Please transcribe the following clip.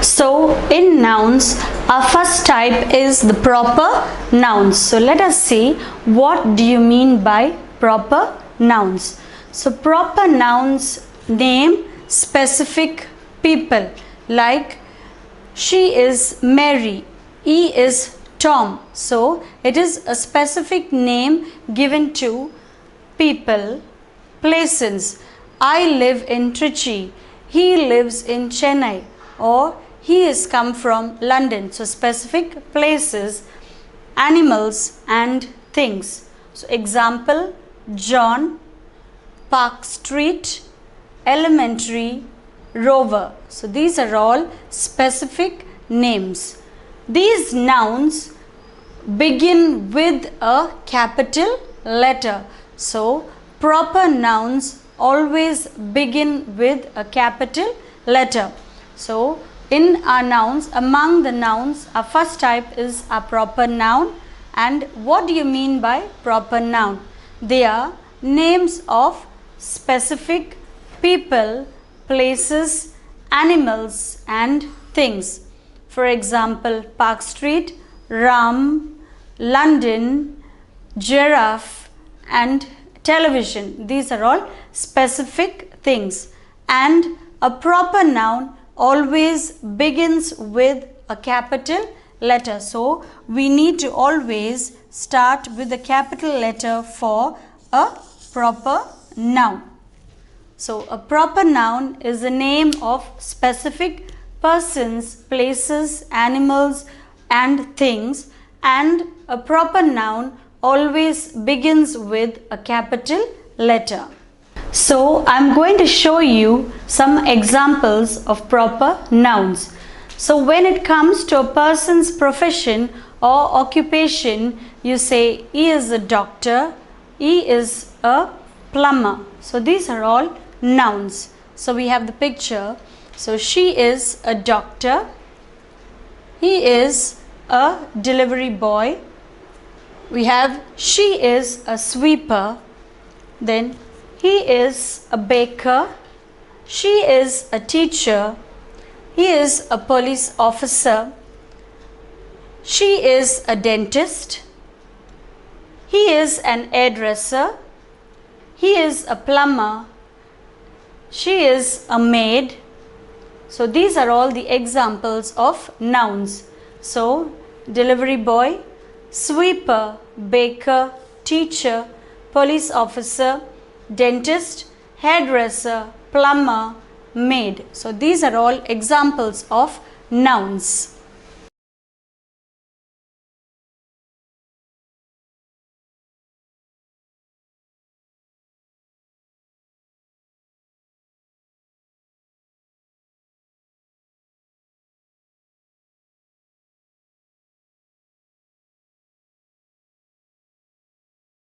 So in nouns, our first type is the proper nouns. So let us see, what do you mean by proper nouns? So proper nouns name specific people, like she is Mary, he is Tom. So it is a specific name given to people, places. I live in Trichy, he lives in Chennai, or he is come from London. So specific places, animals and things. So example, John, Park Street, Elementary, Rover. So these are all specific names. These nouns begin with a capital letter. So proper nouns always begin with a capital letter. So in our nouns, among the nouns, our first type is a proper noun. And what do you mean by proper noun? They are names of specific people, places, animals and things. For example, Park Street, Ram, London, giraffe and television. These are all specific things. And a proper noun always begins with a capital letter. So we need to always start with a capital letter for a proper noun. So a proper noun is a name of specific persons, places, animals and things, and a proper noun always begins with a capital letter. So I'm going to show you some examples of proper nouns. So when it comes to a person's profession or occupation, you say he is a doctor, he is a plumber. So these are all nouns. So we have the picture. So she is a doctor, he is a delivery boy, we have she is a sweeper, then he is a baker, she is a teacher, he is a police officer, she is a dentist, he is an hairdresser, he is a plumber, she is a maid. So these are all the examples of nouns. So delivery boy, sweeper, baker, teacher, police officer, dentist, hairdresser, plumber, maid. So these are all examples of nouns.